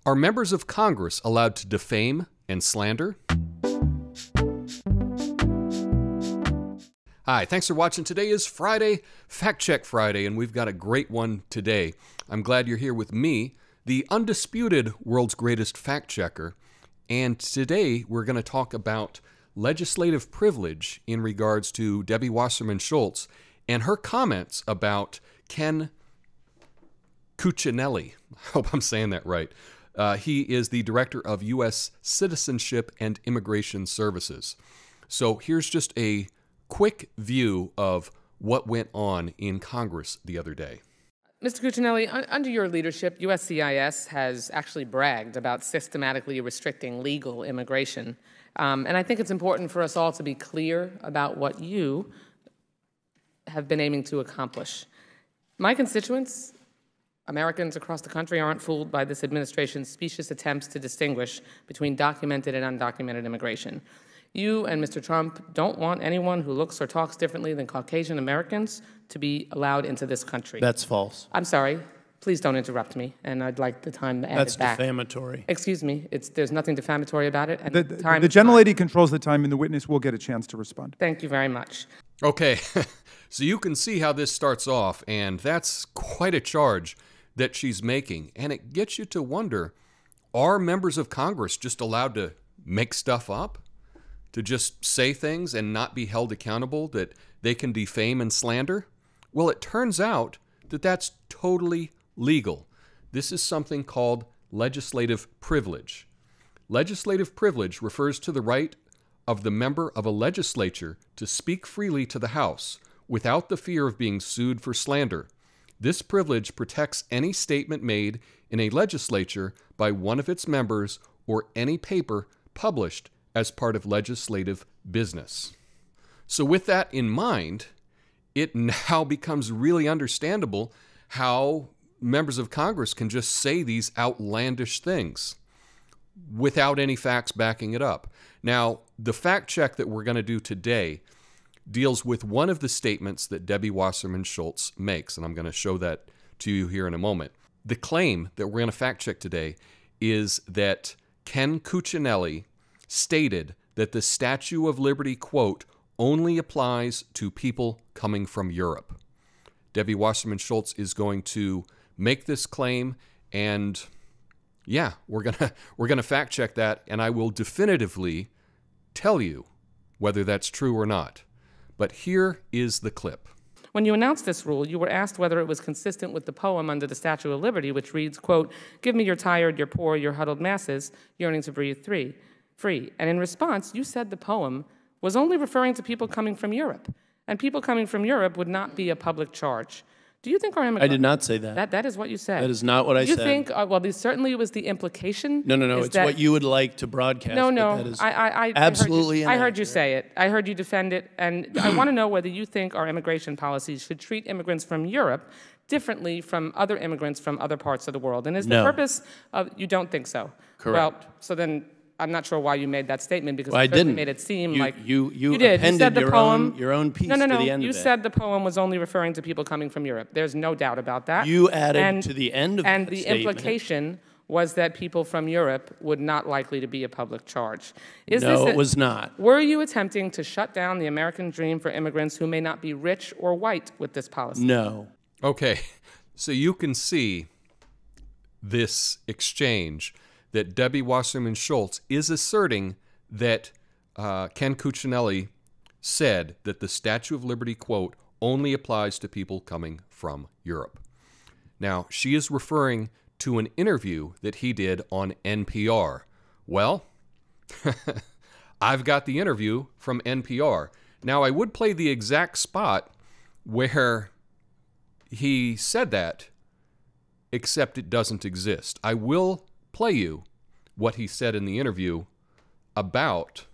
Are members of Congress allowed to defame and slander? Hi, thanks for watching. Today is Friday, Fact Check Friday, and we've got a great one today. I'm glad you're here with me, the undisputed world's greatest fact checker, and today we're going to talk about legislative privilege in regards to Debbie Wasserman Schultz and her comments about Ken Cuccinelli. I hope I'm saying that right. He is the Director of U.S. Citizenship and Immigration Services. So here's just a quick view of what went on in Congress the other day. Mr. Cuccinelli, under your leadership, USCIS has actually bragged about systematically restricting legal immigration. And I think it's important for us all to be clear about what you have been aiming to accomplish. My constituents, Americans across the country, aren't fooled by this administration's specious attempts to distinguish between documented and undocumented immigration. You and Mr. Trump don't want anyone who looks or talks differently than Caucasian Americans to be allowed into this country. That's false. I'm sorry. Please don't interrupt me, and I'd like the time added That's back. defamatory. Excuse me. There's nothing defamatory about it. And The gentlelady controls the time, and the witness will get a chance to respond. Thank you very much. Okay, so you can see how this starts off, and that's quite a charge that she's making. And it gets you to wonder, are members of Congress just allowed to make stuff up? To just say things and not be held accountable, that they can defame and slander? Well, it turns out that that's totally legal. This is something called legislative privilege. Legislative privilege refers to the right of the member of a legislature to speak freely to the House without the fear of being sued for slander. This privilege protects any statement made in a legislature by one of its members or any paper published as part of legislative business. So with that in mind, it now becomes really understandable how members of Congress can just say these outlandish things without any facts backing it up. Now, the fact check that we're going to do today deals with one of the statements that Debbie Wasserman Schultz makes, and I'm going to show that to you here in a moment. The claim that we're going to fact check today is that Ken Cuccinelli stated that the Statue of Liberty, quote, only applies to people coming from Europe. Debbie Wasserman Schultz is going to make this claim, and yeah, we're gonna fact check that, and I will definitively tell you whether that's true or not. But here is the clip. When you announced this rule, you were asked whether it was consistent with the poem under the Statue of Liberty, which reads, quote, give me your tired, your poor, your huddled masses, yearning to breathe free. And in response, you said the poem was only referring to people coming from Europe, and people coming from Europe would not be a public charge. Do you think our immigrants... I did not say that. That is what you said. That is not what I said. Do you think, well, certainly it was the implication. No, it's what you would like to broadcast. No, that is absolutely I heard you say it. I heard you defend it, and I want to know whether you think our immigration policies should treat immigrants from Europe differently from other immigrants from other parts of the world. And is the purpose of... You don't think so? Correct. Well, so then... I'm not sure why you made that statement, because I didn't. Made it seem like you did. appended You said the your poem, own piece to the end of it. You said the poem was only referring to people coming from Europe. There's no doubt about that. You added to the end of and the statement. Implication was that people from Europe would not likely to be a public charge. It was not. Were you attempting to shut down the American dream for immigrants who may not be rich or white with this policy? No. Okay, so you can see this exchange that Debbie Wasserman Schultz is asserting that Ken Cuccinelli said that the Statue of Liberty, quote, only applies to people coming from Europe. Now, she is referring to an interview that he did on NPR. Well, I've got the interview from NPR. Now, I would play the exact spot where he said that, except it doesn't exist. I will play you what he said in the interview about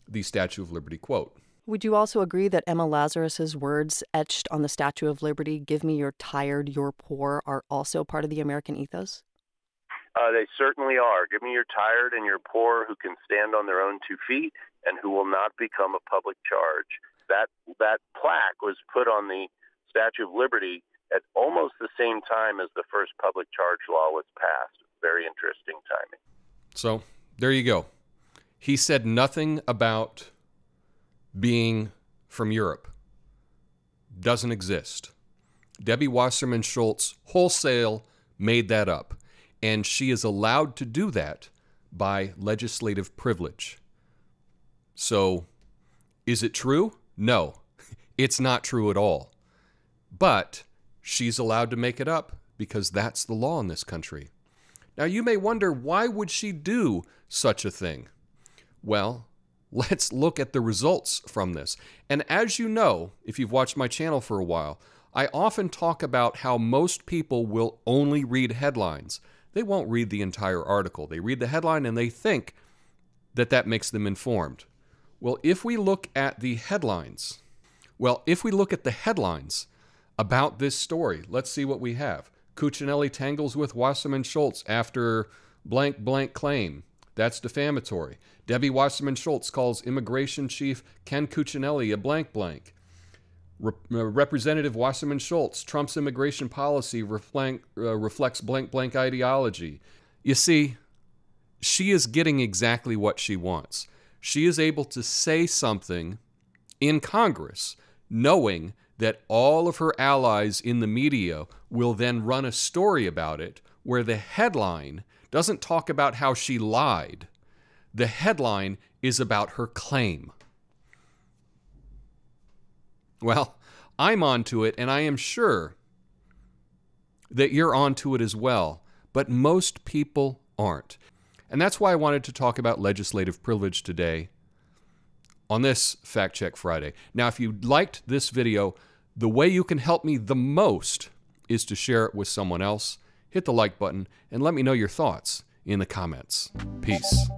the Statue of Liberty quote. Would you also agree that Emma Lazarus's words etched on the Statue of Liberty, give me your tired, your poor, are also part of the American ethos? They certainly are. Give me your tired and your poor who can stand on their own 2 feet and who will not become a public charge. That plaque was put on the Statue of Liberty at almost the same time as the first public charge law was passed. very interesting timing. So there you go. He said nothing about being from Europe. Doesn't exist. Debbie Wasserman Schultz wholesale made that up, and she is allowed to do that by legislative privilege. So, is it true? No, it's not true at all. But she's allowed to make it up because that's the law in this country. Now, you may wonder, why would she do such a thing? Well, let's look at the results from this. And as you know, if you've watched my channel for a while, I often talk about how most people will only read headlines. They won't read the entire article. They read the headline and they think that that makes them informed. Well, if we look at the headlines about this story, let's see what we have. Cuccinelli tangles with Wasserman Schultz after blank blank claim. That's defamatory. Debbie Wasserman Schultz calls Immigration Chief Ken Cuccinelli a blank blank. Representative Wasserman Schultz, Trump's immigration policy reflects blank blank ideology. You see, she is getting exactly what she wants. She is able to say something in Congress knowing that all of her allies in the media will then run a story about it where the headline doesn't talk about how she lied. The headline is about her claim. Well, I'm onto it, and I am sure that you're onto it as well, but most people aren't. And that's why I wanted to talk about legislative privilege today on this Fact Check Friday. Now, if you liked this video, the way you can help me the most is to share it with someone else. Hit the like button and let me know your thoughts in the comments. Peace.